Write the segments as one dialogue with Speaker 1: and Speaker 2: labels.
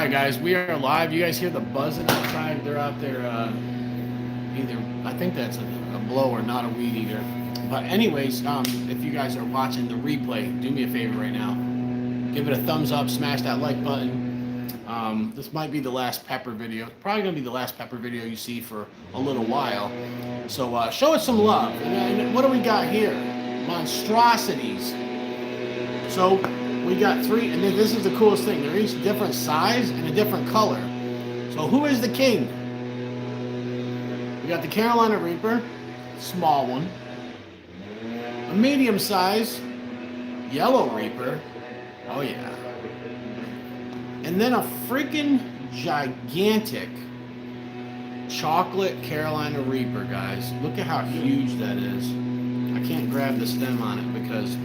Speaker 1: right, guys, we are live. You guys hear the buzzing outside? They're out there. Either I think that's a blower, not a weed eater. But anyways, if you guys are watching the replay, do me a favor right now. Give it a thumbs up. Smash that like button. This might be the last pepper video. Probably gonna be the last pepper video you see for a little while. So show us some love. And what do we got here? Monstrosities. So we got three, and this is the coolest thing. They're each different size and a different color. So who is the king? We got the Carolina Reaper, small one. A medium size yellow Reaper. Oh yeah. And then a freaking gigantic chocolate Carolina Reaper, guys. Look at how huge that is. I can't grab the stem on it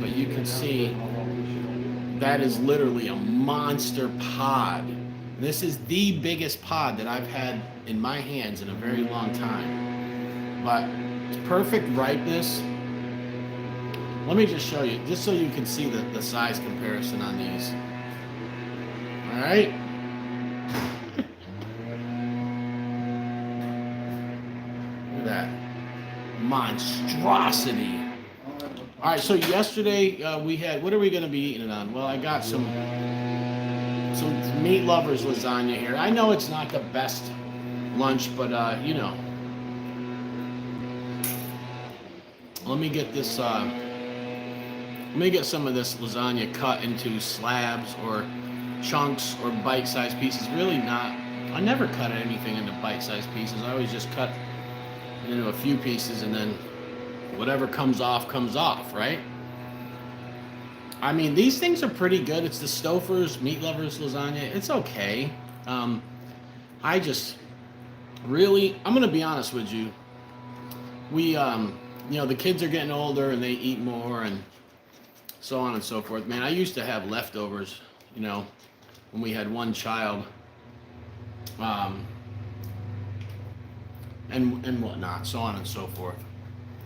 Speaker 1: but you can see that is literally a monster pod. This is the biggest pod that I've had in my hands in a very long time. But it's perfect ripeness. Let me just show you, just so you can see the size comparison on these. All right. Look at that monstrosity. All right, so yesterday we had, what are we going to be eating it on? Well, I got some meat lovers lasagna here. I know it's not the best lunch, but you know. Let me get this, let me get some of this lasagna cut into slabs or chunks or bite-sized pieces. Really not, I never cut anything into bite-sized pieces. I always just cut it into a few pieces and then whatever comes off, right? I mean, these things are pretty good. It's the Stouffer's Meat Lovers lasagna. It's okay. I just really, I'm gonna be honest with you. We, you know, the kids are getting older and they eat more and so on and so forth. Man, I used to have leftovers, you know, when we had one child, and whatnot, so on and so forth.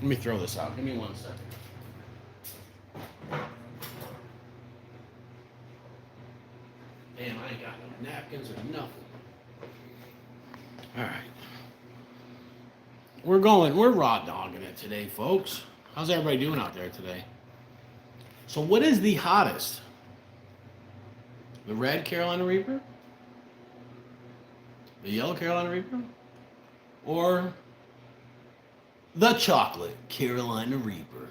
Speaker 1: Let me throw this out. Give me 1 second. Damn, I ain't got no napkins or nothing. All right. We're raw dogging it today, folks. How's everybody doing out there today? So what is the hottest? The red Carolina Reaper? The yellow Carolina Reaper? Or the chocolate Carolina Reaper?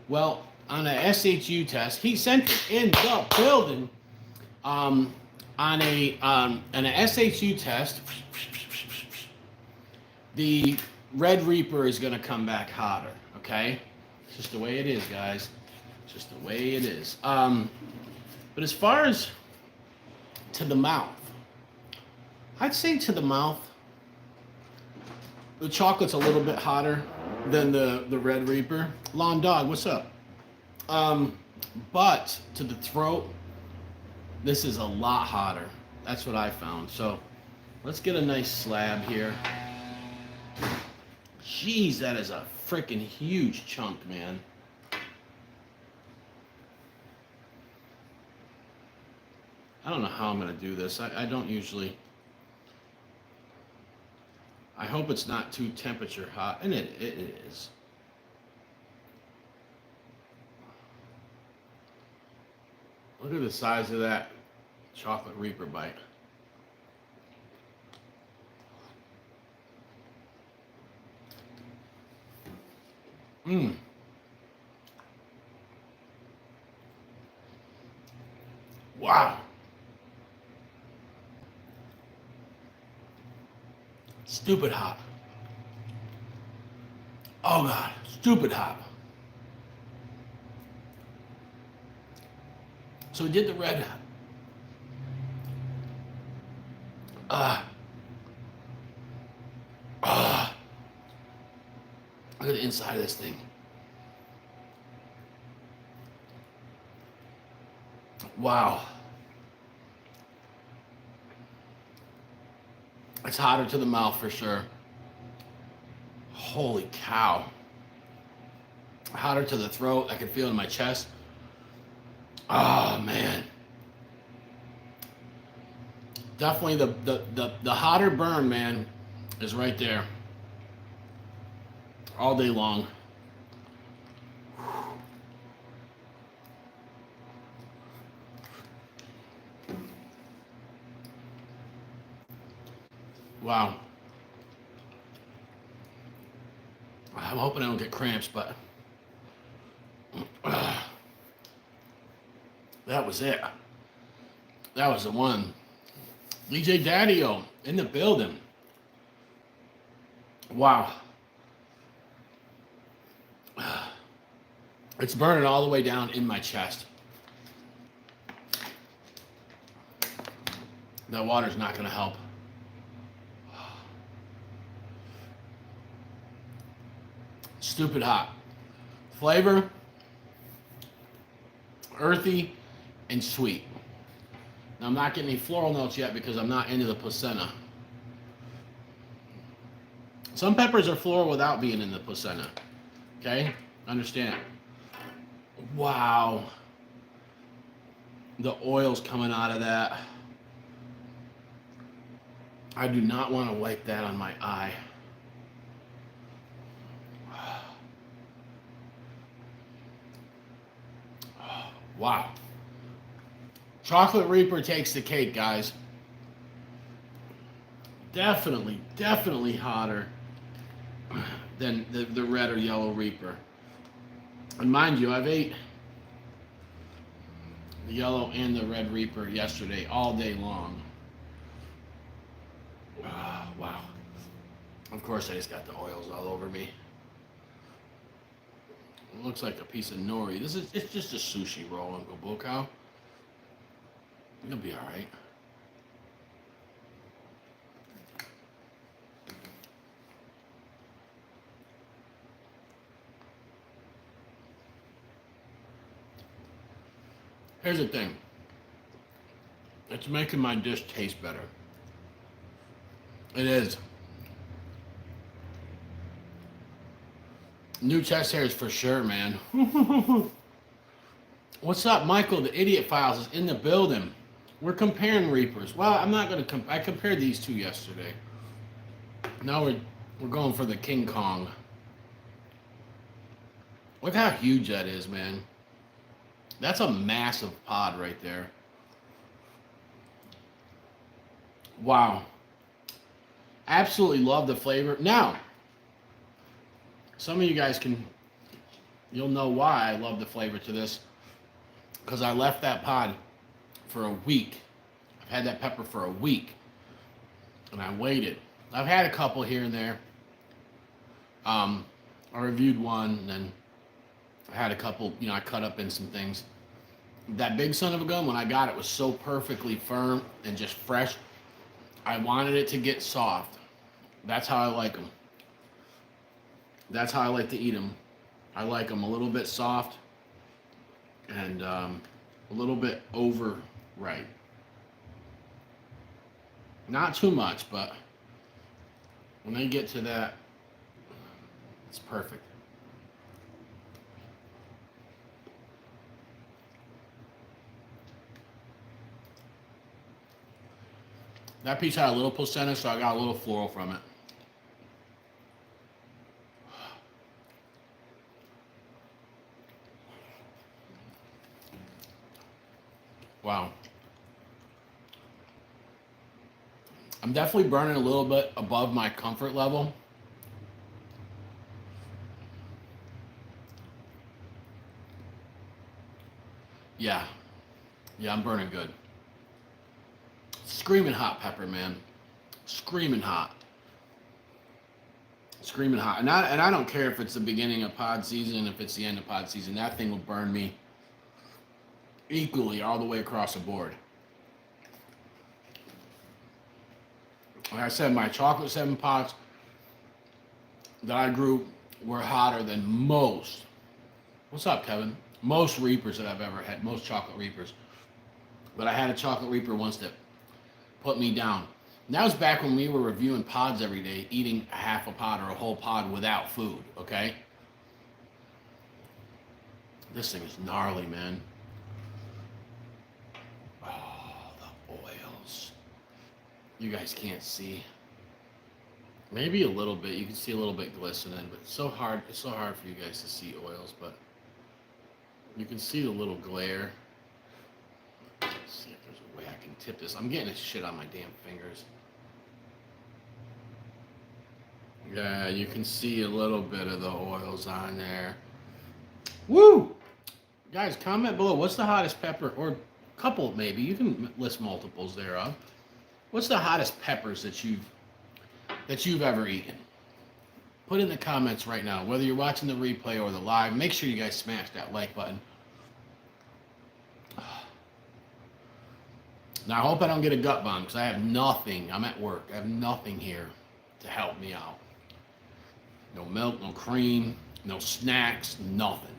Speaker 1: Well, on a SHU test, he sent it in the building. On a SHU test, the Red Reaper is going to come back hotter. Okay, it's just the way it is, guys. It's just the way it is. But as far as to the mouth, I'd say to the mouth, the chocolate's a little bit hotter than the Red Reaper. Lawn Dog, what's up? But to the throat, this is a lot hotter. That's what I found. So let's get a nice slab here. Jeez, that is a freaking huge chunk, man. I don't know how I'm going to do this. I don't usually. I hope it's not too temperature hot, and it is. Look at the size of that chocolate Reaper bite. Mmm. Wow. Stupid hot. Oh God, stupid hot. So we did the red. Look at the inside of this thing. Wow. It's hotter to the mouth for sure. Holy cow. Hotter to the throat. I can feel it in my chest. Oh, man. Definitely the hotter burn, man, is right there. All day long. Wow. I'm hoping I don't get cramps, but that was it. That was the one. DJ Daddy-O in the building. Wow. It's burning all the way down in my chest. That water's not going to help. Stupid hot. Flavor, earthy, and sweet. Now, I'm not getting any floral notes yet because I'm not into the placenta. Some peppers are floral without being in the placenta. Okay? Understand. Wow. The oil's coming out of that. I do not want to wipe that on my eye. Wow. Chocolate Reaper takes the cake, guys. Definitely hotter than the red or yellow Reaper. And mind you, I've ate the yellow and the red Reaper yesterday all day long. Wow. Of course, I just got the oils all over me. It looks like a piece of nori. It's just a sushi roll, Uncle Bokow. It'll be all right. Here's the thing. It's making my dish taste better. It is. New chest hairs for sure, man. What's up, Michael? The Idiot Files is in the building. We're comparing Reapers. Well, I'm not going to I compared these two yesterday. Now we're going for the King Kong. Look how huge that is, man. That's a massive pod right there. Wow. Absolutely love the flavor. Now, some of you guys you'll know why I love the flavor to this. Because I left that pod for a week. I've had that pepper for a week. And I waited. I've had a couple here and there. I reviewed one, and then I had a couple, I cut up in some things. That big son of a gun, when I got it, was so perfectly firm and just fresh. I wanted it to get soft. That's how I like them. That's how I like to eat them. I like them a little bit soft and a little bit over right. Not too much, but when they get to that, it's perfect. That piece had a little placenta, so I got a little floral from it. Wow. I'm definitely burning a little bit above my comfort level. Yeah. Yeah, I'm burning good. Screaming hot pepper, man. Screaming hot. Screaming hot. And I don't care if it's the beginning of pod season, if it's the end of pod season. That thing will burn me equally all the way across the board. Like I said, my chocolate 7 pots that I grew were hotter than most. What's up, Kevin? Most Reapers that I've ever had. Most chocolate Reapers. But I had a chocolate Reaper once that put me down. And that was back when we were reviewing pods every day, eating a half a pod or a whole pod without food, okay? This thing is gnarly, man. Oh, the oils. You guys can't see. Maybe a little bit. You can see a little bit glistening, but it's so hard. It's so hard for you guys to see oils, but you can see the little glare. Let's see if there's a way I can tip this. I'm getting this shit on my damn fingers. Yeah, you can see a little bit of the oils on there. Woo! Guys, comment below. What's the hottest pepper, or couple maybe? You can list multiples thereof. What's the hottest peppers that you've ever eaten? Put in the comments right now, whether you're watching the replay or the live. Make sure you guys smash that like button. Now, I hope I don't get a gut bomb because I have nothing. I'm at work. I have nothing here to help me out. No milk, no cream, no snacks, nothing.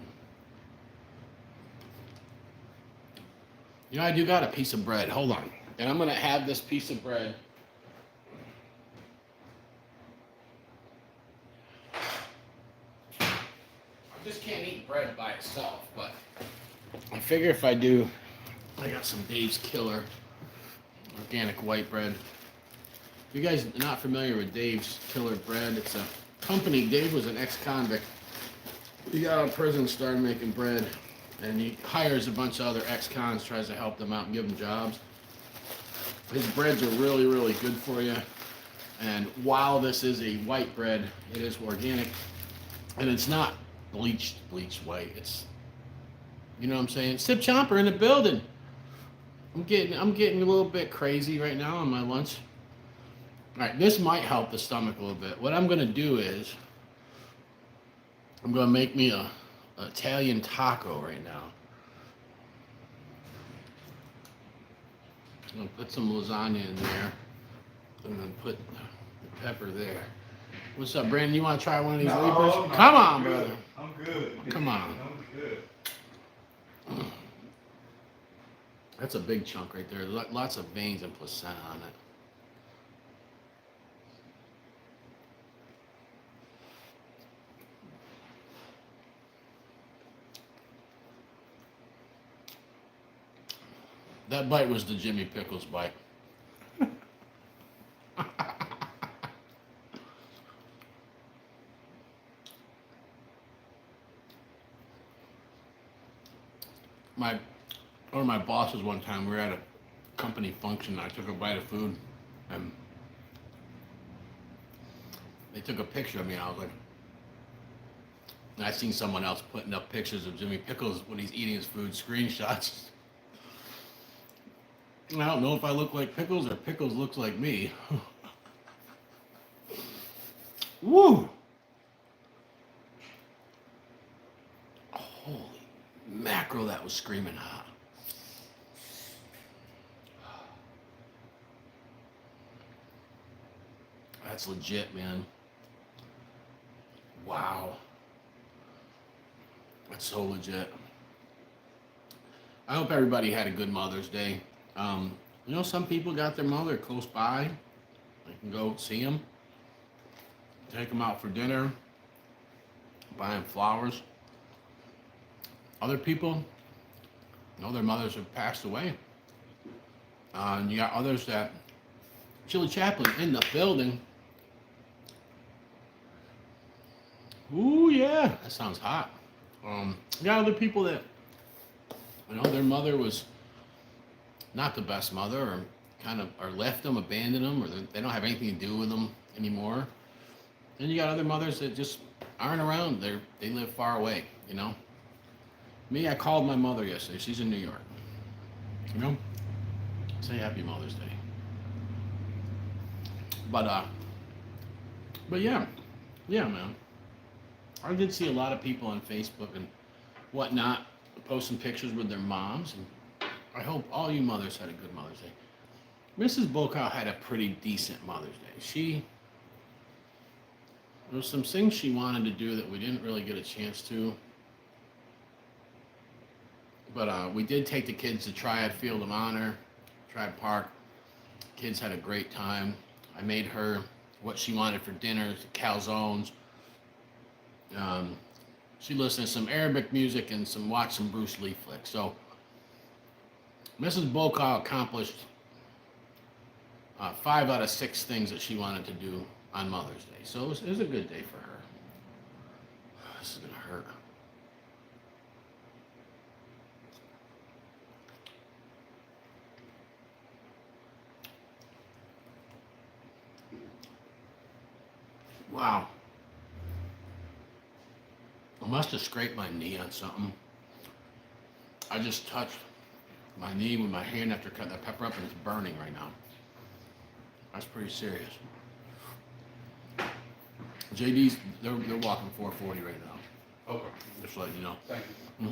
Speaker 1: You know, I do got a piece of bread. Hold on. And I'm going to have this piece of bread. I just can't eat bread by itself, but I figure if I do, I got some Dave's Killer organic white bread. If you guys are not familiar with Dave's Killer bread, it's a company. Dave was an ex-convict. He got out of prison, started making bread, and he hires a bunch of other ex-cons, tries to help them out and give them jobs. His breads are really, really good for you. And while this is a white bread, it is organic, and it's not bleached white. It's, you know what I'm saying? Sip Chomper in the building. I'm getting a little bit crazy right now on my lunch. All right, this might help the stomach a little bit. What I'm gonna do is I'm gonna make me a Italian taco right now. I'm gonna put some lasagna in there, and then put the pepper there. What's up, Brandon? You want to try one of these Reapers?
Speaker 2: No,
Speaker 1: Come on,
Speaker 2: I'm
Speaker 1: brother.
Speaker 2: I'm good.
Speaker 1: Come on.
Speaker 2: I'm good.
Speaker 1: That's a big chunk right there. Lots of veins and placenta on it. That bite was the Jimmy Pickles bite. One of my bosses one time, we were at a company function, I took a bite of food, and they took a picture of me, and I was like, and I seen someone else putting up pictures of Jimmy Pickles when he's eating his food, screenshots. I don't know if I look like Pickles or Pickles looks like me. Woo! Holy mackerel, that was screaming hot. That's legit, man. Wow. That's so legit. I hope everybody had a good Mother's Day. You know, some people got their mother close by. They can go see them, take them out for dinner, buy them flowers. Other people, you know, their mothers have passed away. And you got others that, Chili Chaplin in the building. Ooh, yeah, that sounds hot. You got other people that, you know, their mother was not the best mother, or kind of, or left them, abandoned them, or they don't have anything to do with them anymore. And you got other mothers that just aren't around. They live far away, you know. Me, I called my mother yesterday. She's in New York. You know, say Happy Mother's Day. But yeah, man. I did see a lot of people on Facebook and whatnot posting pictures with their moms, and I hope all you mothers had a good Mother's Day. Mrs. Bokow had a pretty decent Mother's Day. There was some things she wanted to do that we didn't really get a chance to. But we did take the kids to Triad Field of Honor, Triad Park. Kids had a great time. I made her what she wanted for dinner, calzones. She listened to some Arabic music and watched some Bruce Lee flicks. So Mrs. Bokow accomplished 5 out of 6 things that she wanted to do on Mother's Day. So it was a good day for her. This is gonna hurt. Wow. I must have scraped my knee on something. I just touched my knee with my hand after cutting that pepper up, and it's burning right now. That's pretty serious. JD's, they're walking 440 right now.
Speaker 2: Okay.
Speaker 1: Just letting you know.
Speaker 2: Thank you.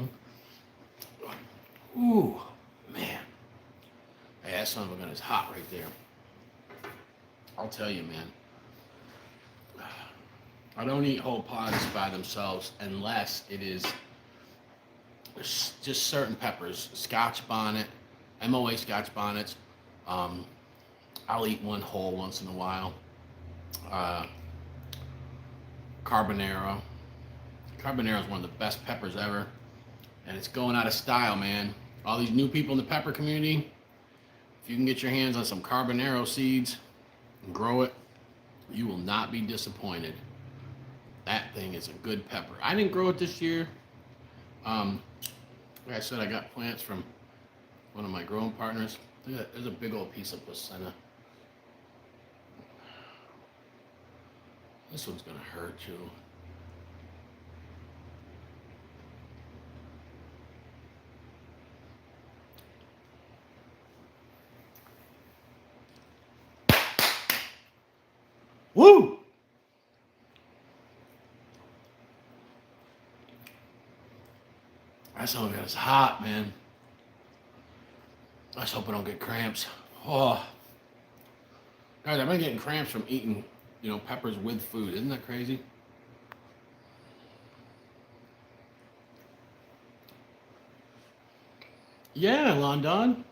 Speaker 1: Mm-hmm. Ooh, man. Hey, that son of a gun is hot right there. I'll tell you, man. I don't eat whole pods by themselves unless it is just certain peppers. Scotch bonnet, MOA Scotch bonnets. I'll eat one whole once in a while. Carbonara. Carbonara is one of the best peppers ever. And it's going out of style, man. All these new people in the pepper community, if you can get your hands on some Carbonara seeds and grow it, you will not be disappointed. That thing is a good pepper. I didn't grow it this year. Like I said, I got plants from one of my growing partners. There's a big old piece of placenta. This one's gonna hurt too. Woo! That some of it is hot, man. I just hope I don't get cramps. Oh, guys, I've been getting cramps from eating, peppers with food. Isn't that crazy? Yeah, London.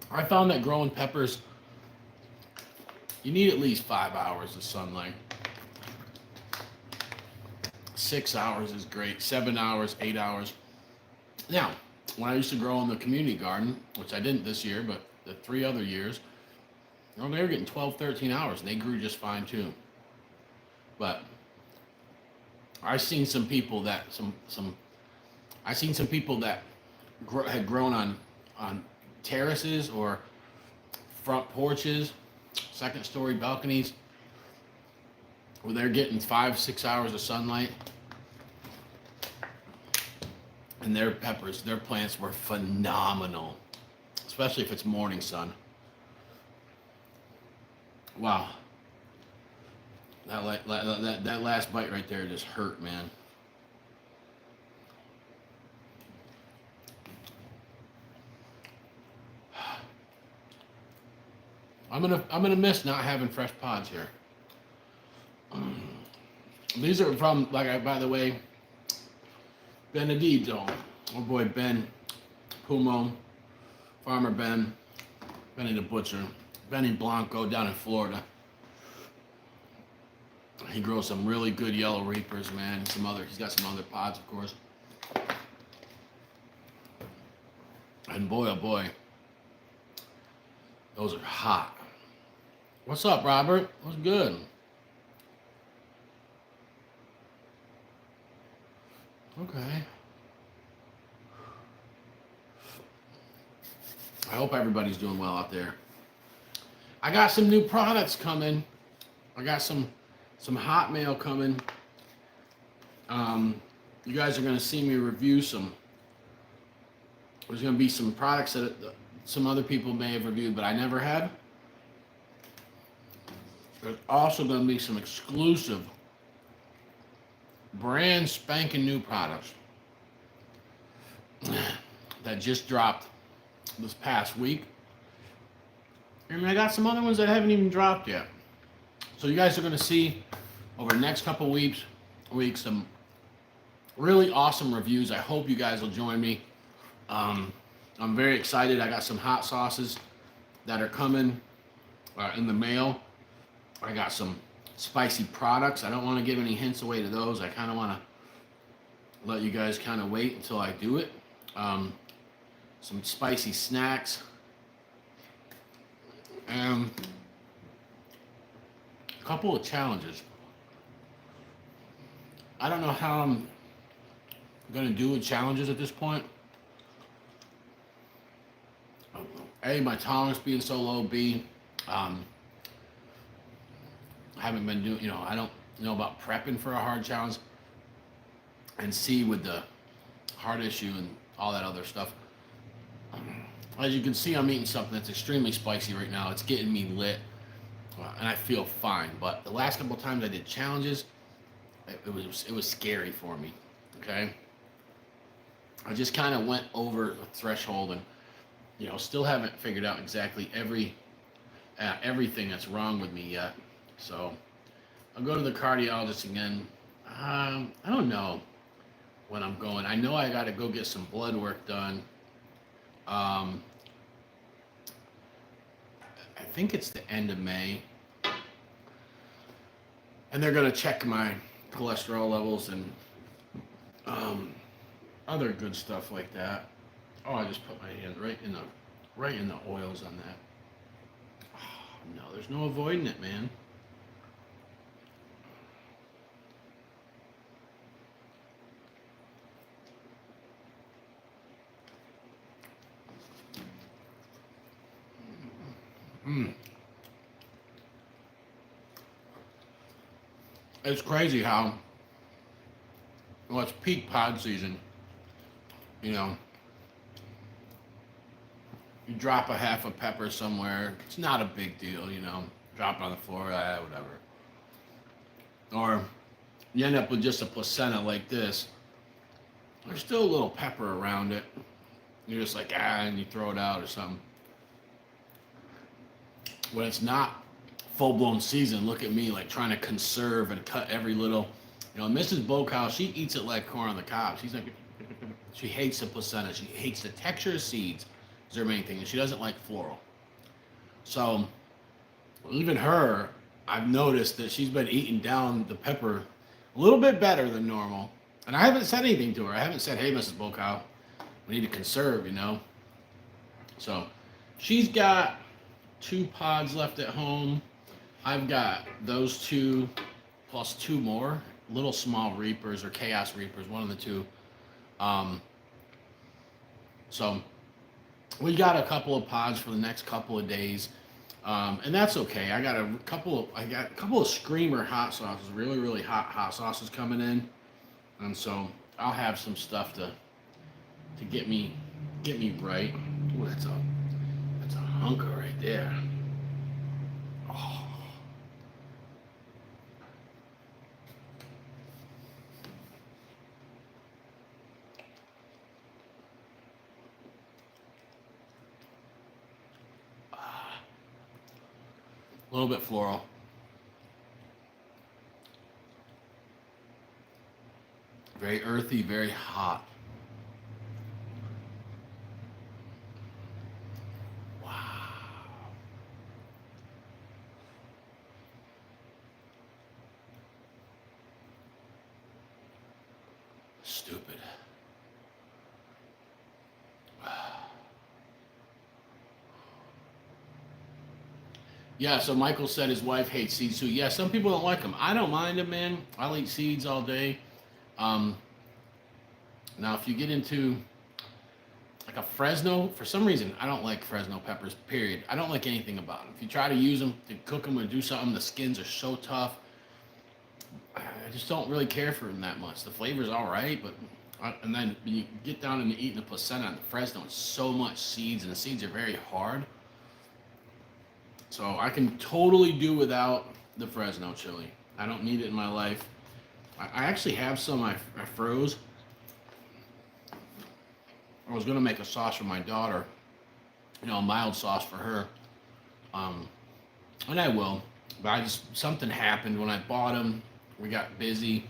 Speaker 1: I found that growing peppers, you need at least 5 hours of sunlight. 6 hours is great. 7 hours, 8 hours. Now, when I used to grow in the community garden, which I didn't this year, but the 3 other years, they were getting 12, 13 hours, and they grew just fine too. But I've seen some people that had grown on terraces or front porches, second story balconies, where they're getting 5, 6 hours of sunlight, and their plants were phenomenal, especially if it's morning sun. Wow, that last bite right there just hurt, man. I'm gonna miss not having fresh pods here. These are from, by the way, Benedito. Oh boy, Ben Pumo, Farmer Ben, Benny the Butcher, Benny Blanco down in Florida. He grows some really good yellow reapers, man. He's got some other pods, of course. And boy, oh boy, those are hot. What's up, Robert? What's good? Okay. I hope everybody's doing well out there. I got some new products coming. I got some hot mail coming. You guys are going to see me review some. There's going to be some products that some other people may have reviewed, but I never have. There's also going to be some exclusive, brand spanking new products that just dropped this past week. And I got some other ones that haven't even dropped yet. So you guys are going to see over the next couple weeks some really awesome reviews. I hope you guys will join me. I'm very excited. I got some hot sauces that are coming in the mail. I got some spicy products. I don't want to give any hints away to those. I kind of want to let you guys kind of wait until I do it. Some spicy snacks. And a couple of challenges. I don't know how I'm going to do with challenges at this point. A, my tolerance being so low. B, I haven't been doing, I don't know about prepping for a hard challenge. And C, with the heart issue and all that other stuff. As you can see, I'm eating something that's extremely spicy right now. It's getting me lit, and I feel fine. But the last couple of times I did challenges, it was scary for me. Okay, I just kind of went over a threshold, and still haven't figured out exactly everything that's wrong with me yet. So I'll go to the cardiologist again. I don't know when I'm going. I know I got to go get some blood work done. I think it's the end of May. And they're going to check my cholesterol levels and other good stuff like that. Oh, I just put my hand right in the oils on that. Oh, no, there's no avoiding it, man. It's crazy how, well, it's peak pod season. You drop a half a pepper somewhere. It's not a big deal, Drop it on the floor, whatever. Or you end up with just a placenta like this. There's still a little pepper around it. You're just like, and you throw it out or something. When it's not full-blown season, look at me like trying to conserve and cut every little, Mrs. Bocow, she eats it like corn on the cob. She's like, she hates the placenta. She hates the texture of seeds. Is her main thing, and she doesn't like floral. So even her, I've noticed that she's been eating down the pepper a little bit better than normal. And I haven't said anything to her. I haven't said, hey, Mrs. Bocow, we need to conserve, So she's got 2 pods left at home. I've got those 2 plus 2 more little small reapers or chaos reapers, one of the 2. So we got a couple of pods for the next couple of days, and that's okay. I got a couple of Screamer hot sauces, really really hot sauces coming in, and so I'll have some stuff to get me right. Ooh, that's a hunker right there. Oh. A little bit floral. Very earthy, very hot. Wow. Stupid. Yeah, so Michael said his wife hates seeds too. Yeah, some people don't like them. I don't mind them, man. I'll eat seeds all day. Now, if you get into like a Fresno, for some reason, I don't like Fresno peppers, period. I don't like anything about them. If you try to use them to cook them or do something, the skins are so tough. I just don't really care for them that much. The flavor's all right, but and then when you get down into eating the placenta and the Fresno, it's so much seeds, and the seeds are very hard. So I can totally do without the Fresno chili. I don't need it in my life. I actually have some I froze. I was going to make a sauce for my daughter, a mild sauce for her. And I will. But something happened when I bought them. We got busy.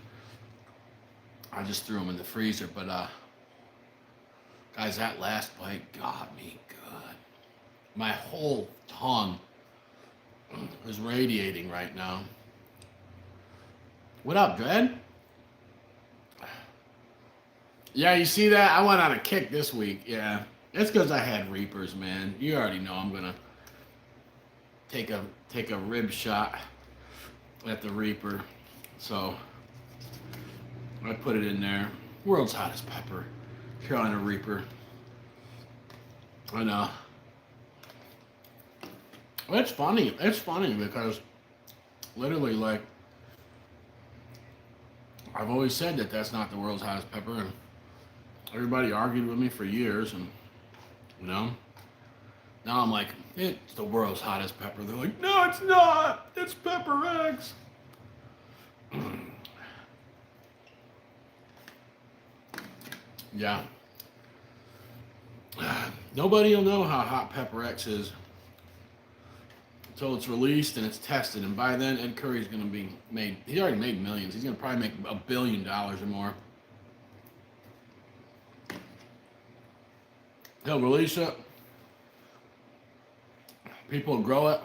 Speaker 1: I just threw them in the freezer. But, guys, that last bite got me good. My whole tongue is radiating right now. What up, Dred? Yeah, you see that? I went on a kick this week. Yeah, it's because I had Reapers, man. You already know I'm gonna take a rib shot at the Reaper, so I put it in there. World's hottest pepper, Carolina Reaper. I know. It's funny. It's funny because literally, like, I've always said that that's not the world's hottest pepper, and everybody argued with me for years, and you know, now I'm like, it's the world's hottest pepper. They're like, no, it's not. It's Pepper X. Yeah. Nobody will know how hot Pepper X is until it's released and it's tested, and by then Ed Curry's going to be made. He already made millions. He's going to probably make $1 billion or more. He'll release it. People will grow it.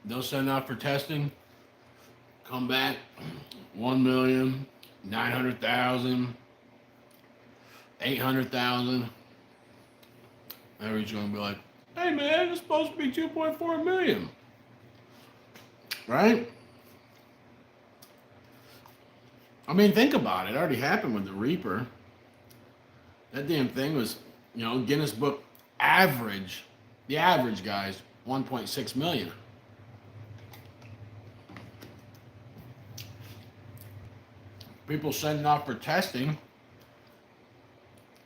Speaker 1: They'll send out for testing. Come back, 1,900,000, 800,000. Everybody's going to be like, hey man, it's supposed to be 2.4 million. Right? I mean, think about it. It already happened with the Reaper. That damn thing was, Guinness Book average, the average guys, 1.6 million. People sending off for testing,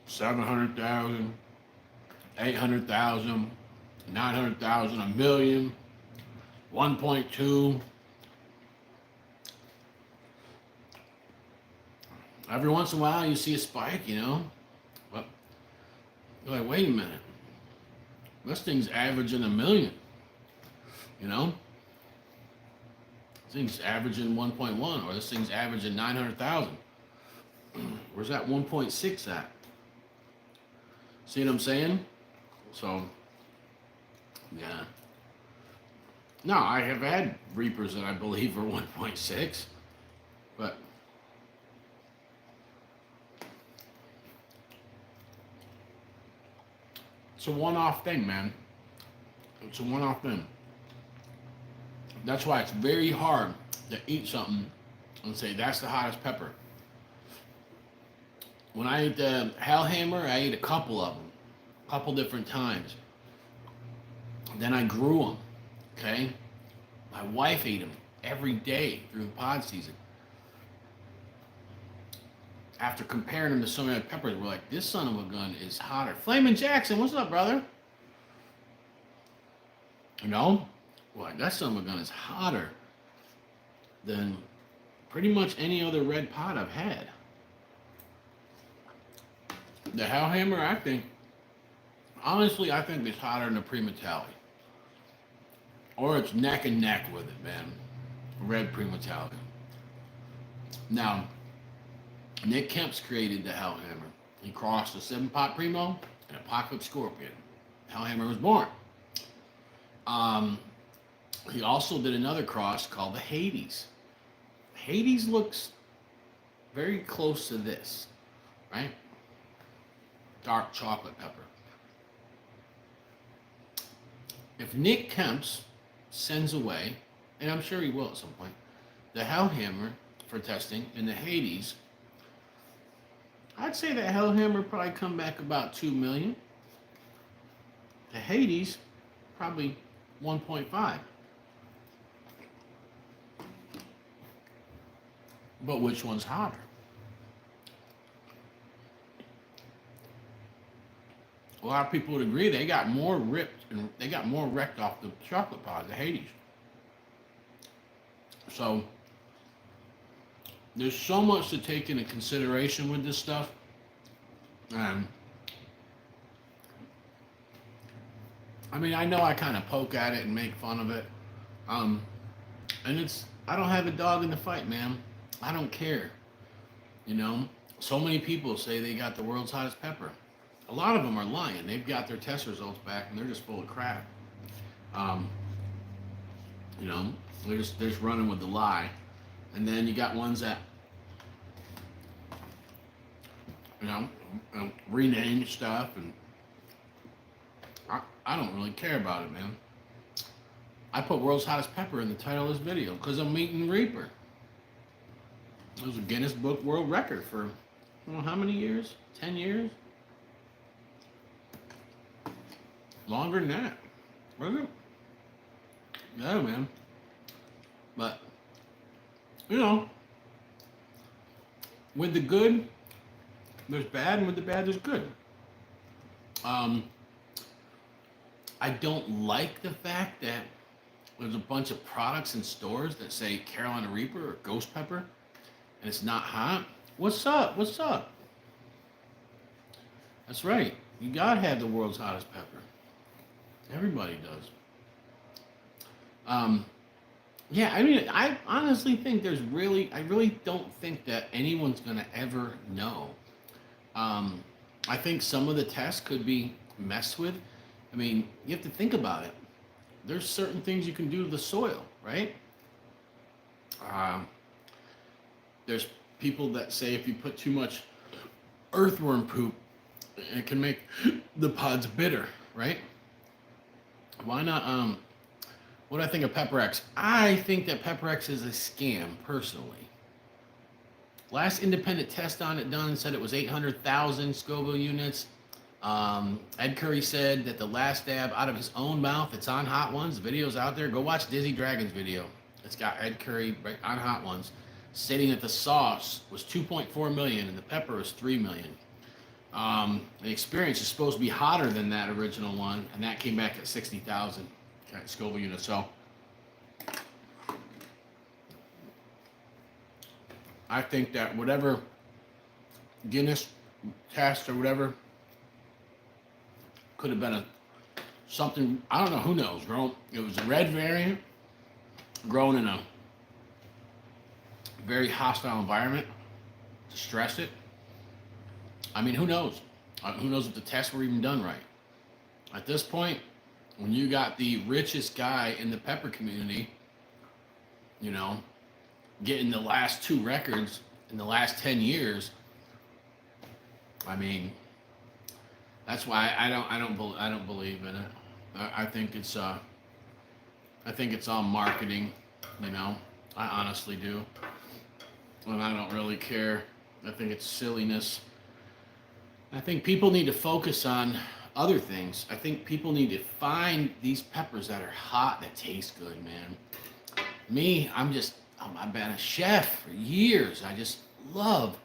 Speaker 1: 700,000, 800,000, 900,000, a million, 1.2. Every once in a while you see a spike, but you're like, wait a minute, this thing's averaging a million, This thing's averaging 1.1, or this thing's averaging 900,000. Where's that 1.6 at? See what I'm saying? So, yeah. No, I have had Reapers that I believe are 1.6, but it's a one-off thing, man. It's a one-off thing. That's why it's very hard to eat something and say that's the hottest pepper. When I ate the Hellhammer, I ate a couple of them, a couple different times. Then I grew them, okay? My wife ate them every day through the pod season. After comparing them to some other peppers, we're like, this son of a gun is hotter. Flamin' Jackson, what's up, brother? We're like, that son of a gun is hotter than pretty much any other red pot I've had. The Hellhammer, I think it's hotter than the Primotalii. Or it's neck and neck with it, man. Red Primotalii. Now, Nick Kemp's created the Hellhammer. He crossed a 7 Pot Primo and Apocalypse Scorpion. Hellhammer was born. He also did another cross called the Hades. Hades looks very close to this, right? Dark chocolate pepper. If Nick Kemp's sends away, and I'm sure he will at some point, the Hellhammer for testing and the Hades, I'd say the Hellhammer probably come back about 2 million. The Hades, probably 1.5. But which one's hotter? A lot of people would agree they got more ripped and they got more wrecked off the chocolate pod, the Hades. So there's so much to take into consideration with this stuff. I mean, I know I kind of poke at it and make fun of it. And I don't have a dog in the fight, man. I don't care. So many people say they got the world's hottest pepper. A lot of them are lying. They've got their test results back and they're just full of crap. They're just running with the lie. And then you got ones that you know, rename stuff, and I don't really care about it, man. I put world's hottest pepper in the title of this video because I'm eating Reaper. It was a Guinness Book World Record for, I don't know how many years? 10 years? Longer than that. Was it? Yeah, man. But, you know, with the good, there's bad, and with the bad, there's good. I don't like the fact that there's a bunch of products in stores that say Carolina Reaper or Ghost Pepper, and it's not hot. What's up? What's up? That's right. You gotta have the world's hottest pepper. Everybody does. Yeah, I mean, I honestly think I really don't think that anyone's gonna ever know. I think some of the tests could be messed with. I mean, you have to think about it. There's certain things you can do to the soil, right? There's people that say if you put too much earthworm poop, it can make the pods bitter, right? Why not? What do I think of Pepper X? I think that Pepper X is a scam, personally. Last independent test on it done said it was 800,000 Scoville units. Ed Curry said that the last dab out of his own mouth, it's on Hot Ones. The video's out there. Go watch Dizzy Dragon's video. It's got Ed Curry on Hot Ones, stating that the sauce was 2.4 million and the pepper was 3 million. The experience is supposed to be hotter than that original one, and that came back at 60,000 Scoville units. So I think that whatever Guinness test or whatever could have been something, I don't know, who knows. It was a red variant grown in a very hostile environment to stress it. I mean, who knows? Who knows if the tests were even done right? At this point, when you got the richest guy in the pepper community, you know, getting the last 2 records in the last 10 years, I mean, that's why I don't believe in it. I think it's all marketing, you know. I honestly do, and I don't really care. I think it's silliness. I think people need to focus on other things. I think people need to find these peppers that are hot, that taste good, man. Me, I've been a chef for years. I just love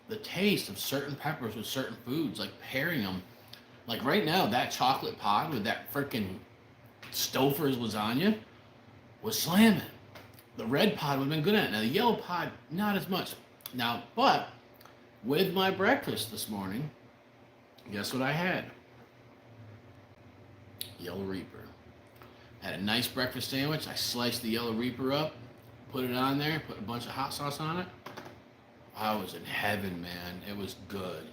Speaker 1: the taste of certain peppers with certain foods, like pairing them. Like right now, that chocolate pod with that freaking Stouffer's lasagna was slamming. The red pod would have been good at it. Now the yellow pod, not as much. Now, but with my breakfast this morning, guess what I had? Yellow Reaper. Had a nice breakfast sandwich. I sliced the Yellow Reaper up, put it on there, put a bunch of hot sauce on it. I was in heaven, man. It was good.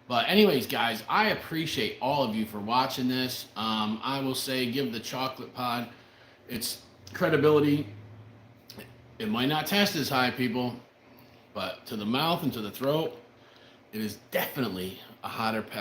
Speaker 1: But anyways, guys, I appreciate all of you for watching this. I will say, give the chocolate pod its credibility. It might not test as high, people, but to the mouth and to the throat, it is definitely a hotter pepper.